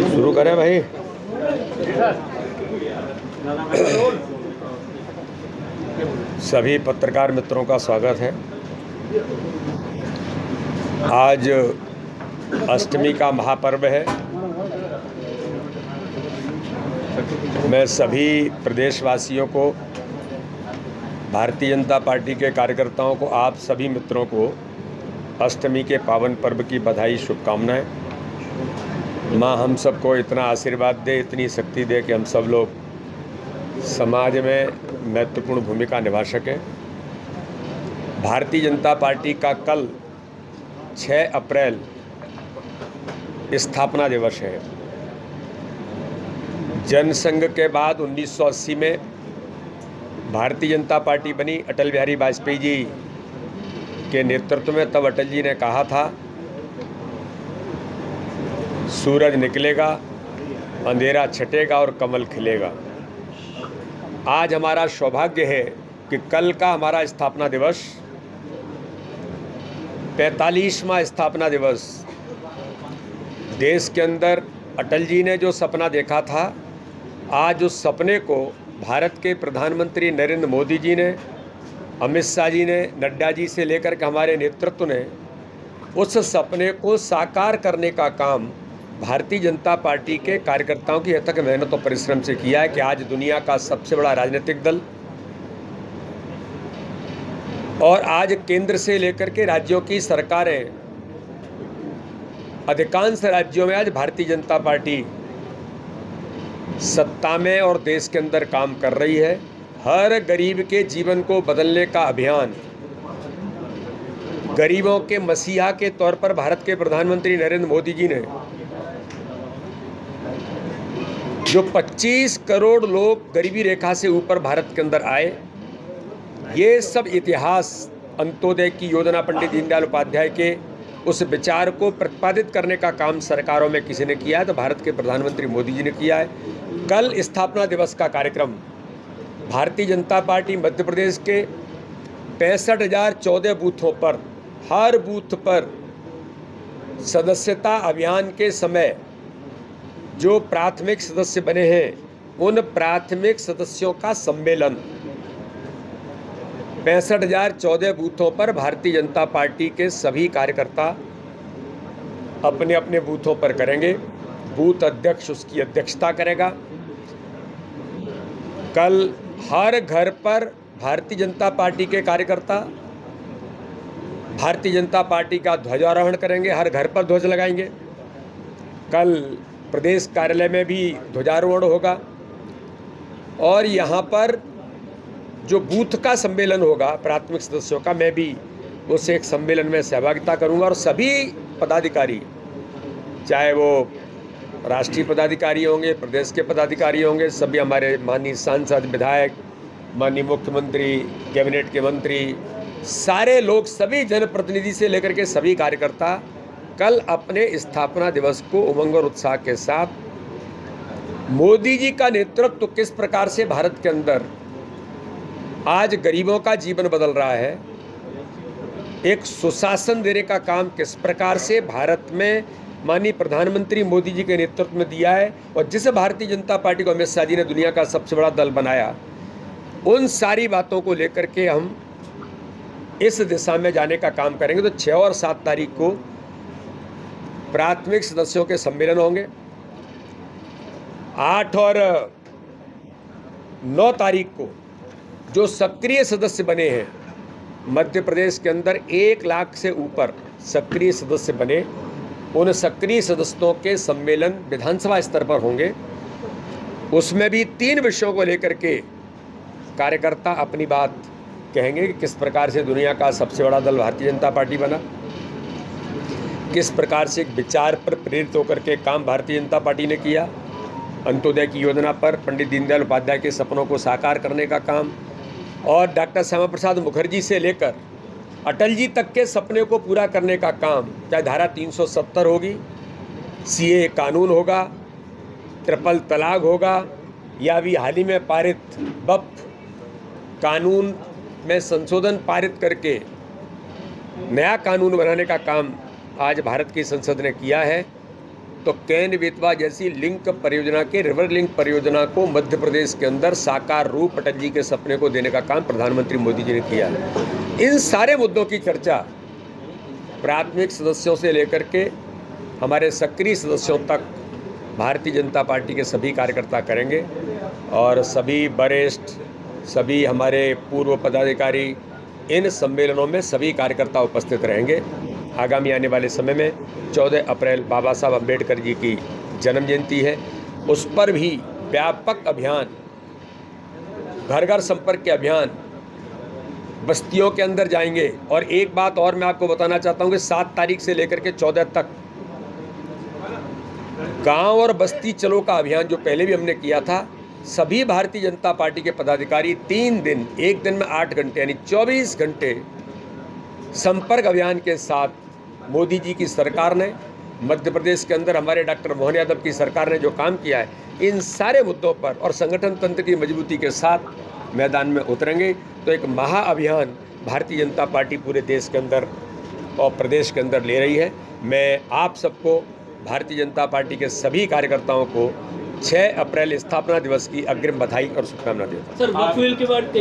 शुरू करें भाई। सभी पत्रकार मित्रों का स्वागत है। आज अष्टमी का महापर्व है। मैं सभी प्रदेशवासियों को, भारतीय जनता पार्टी के कार्यकर्ताओं को, आप सभी मित्रों को अष्टमी के पावन पर्व की बधाई, शुभकामनाएं। माँ हम सबको इतना आशीर्वाद दे, इतनी शक्ति दे कि हम सब लोग समाज में महत्वपूर्ण भूमिका निभा सकें। भारतीय जनता पार्टी का कल 6 अप्रैल स्थापना दिवस है। जनसंघ के बाद 1980 में भारतीय जनता पार्टी बनी अटल बिहारी वाजपेयी जी के नेतृत्व में। तब अटल जी ने कहा था, सूरज निकलेगा, अंधेरा छटेगा और कमल खिलेगा। आज हमारा सौभाग्य है कि कल का हमारा स्थापना दिवस, 45वां स्थापना दिवस, देश के अंदर अटल जी ने जो सपना देखा था, आज उस सपने को भारत के प्रधानमंत्री नरेंद्र मोदी जी ने, अमित शाह जी ने, नड्डा जी से लेकर के हमारे नेतृत्व ने उस सपने को साकार करने का काम भारतीय जनता पार्टी के कार्यकर्ताओं की अथक मेहनत और परिश्रम से किया है कि आज दुनिया का सबसे बड़ा राजनीतिक दल और आज केंद्र से लेकर के राज्यों की सरकारें, अधिकांश राज्यों में आज भारतीय जनता पार्टी सत्ता में और देश के अंदर काम कर रही है। हर गरीब के जीवन को बदलने का अभियान, गरीबों के मसीहा के तौर पर भारत के प्रधानमंत्री नरेंद्र मोदी जी ने जो 25 करोड़ लोग गरीबी रेखा से ऊपर भारत के अंदर आए, ये सब इतिहास, अंत्योदय की योजना पंडित दीनदयाल उपाध्याय के उस विचार को प्रतिपादित करने का काम सरकारों में किसी ने किया है तो भारत के प्रधानमंत्री मोदी जी ने किया है। कल स्थापना दिवस का कार्यक्रम भारतीय जनता पार्टी मध्य प्रदेश के 65,014 बूथों पर, हर बूथ पर सदस्यता अभियान के समय जो प्राथमिक सदस्य बने हैं, उन प्राथमिक सदस्यों का सम्मेलन 65,014 बूथों पर भारतीय जनता पार्टी के सभी कार्यकर्ता अपने अपने बूथों पर करेंगे। बूथ अध्यक्ष उसकी अध्यक्षता करेगा। कल हर घर पर भारतीय जनता पार्टी के कार्यकर्ता भारतीय जनता पार्टी का ध्वजारोहण करेंगे, हर घर पर ध्वज लगाएंगे। कल प्रदेश कार्यालय में भी ध्वजारोहण होगा और यहाँ पर जो बूथ का सम्मेलन होगा प्राथमिक सदस्यों का, मैं भी उस एक सम्मेलन में सहभागिता करूँगा और सभी पदाधिकारी, चाहे वो राष्ट्रीय पदाधिकारी होंगे, प्रदेश के पदाधिकारी होंगे, सभी हमारे माननीय सांसद, विधायक, माननीय मुख्यमंत्री, कैबिनेट के मंत्री, सारे लोग, सभी जनप्रतिनिधि से लेकर के सभी कार्यकर्ता कल अपने स्थापना दिवस को उमंग और उत्साह के साथ मोदी जी का नेतृत्व किस प्रकार से भारत के अंदर आज गरीबों का जीवन बदल रहा है, एक सुशासन देने का काम किस प्रकार से भारत में माननीय प्रधानमंत्री मोदी जी के नेतृत्व में दिया है और जिस भारतीय जनता पार्टी को अमित शाह जी ने दुनिया का सबसे बड़ा दल बनाया, उन सारी बातों को लेकर के हम इस दिशा में जाने का काम करेंगे। तो 6 और 7 तारीख को प्राथमिक सदस्यों के सम्मेलन होंगे। 8 और 9 तारीख को जो सक्रिय सदस्य बने हैं, मध्य प्रदेश के अंदर 1 लाख से ऊपर सक्रिय सदस्य बने, उन सक्रिय सदस्यों के सम्मेलन विधानसभा स्तर पर होंगे। उसमें भी 3 विषयों को लेकर के कार्यकर्ता अपनी बात कहेंगे कि किस प्रकार से दुनिया का सबसे बड़ा दल भारतीय जनता पार्टी बना, किस प्रकार से एक विचार पर प्रेरित होकर के काम भारतीय जनता पार्टी ने किया, अंत्योदय की योजना पर पंडित दीनदयाल उपाध्याय के सपनों को साकार करने का काम और डॉक्टर श्यामा प्रसाद मुखर्जी से लेकर अटल जी तक के सपने को पूरा करने का काम, चाहे धारा 370 होगी, सीए कानून होगा, ट्रिपल तलाक होगा, या भी हाल ही में पारित वक्फ कानून में संशोधन पारित करके नया कानून बनाने का काम आज भारत की संसद ने किया है, तो केन बेतवा जैसी लिंक परियोजना के रिवर लिंक परियोजना को मध्य प्रदेश के अंदर साकार रूप अटल जी के सपने को देने का काम प्रधानमंत्री मोदी जी ने किया है। इन सारे मुद्दों की चर्चा प्राथमिक सदस्यों से लेकर के हमारे सक्रिय सदस्यों तक भारतीय जनता पार्टी के सभी कार्यकर्ता करेंगे और सभी वरिष्ठ, सभी हमारे पूर्व पदाधिकारी इन सम्मेलनों में सभी कार्यकर्ता उपस्थित रहेंगे। आगामी आने वाले समय में 14 अप्रैल बाबा साहब अम्बेडकर जी की जन्म जयंती है, उस पर भी व्यापक अभियान, घर घर संपर्क के अभियान बस्तियों के अंदर जाएंगे। और एक बात और मैं आपको बताना चाहता हूं कि 7 तारीख से लेकर के 14 तक गांव और बस्ती चलो का अभियान जो पहले भी हमने किया था, सभी भारतीय जनता पार्टी के पदाधिकारी 3 दिन, एक दिन में 8 घंटे यानी 24 घंटे संपर्क अभियान के साथ मोदी जी की सरकार ने, मध्य प्रदेश के अंदर हमारे डॉक्टर मोहन यादव की सरकार ने जो काम किया है, इन सारे मुद्दों पर और संगठन तंत्र की मजबूती के साथ मैदान में उतरेंगे। तो एक महाअभियान भारतीय जनता पार्टी पूरे देश के अंदर और प्रदेश के अंदर ले रही है। मैं आप सबको, भारतीय जनता पार्टी के सभी कार्यकर्ताओं को 6 अप्रैल स्थापना दिवस की अग्रिम बधाई और शुभकामना देता हूँ। सर,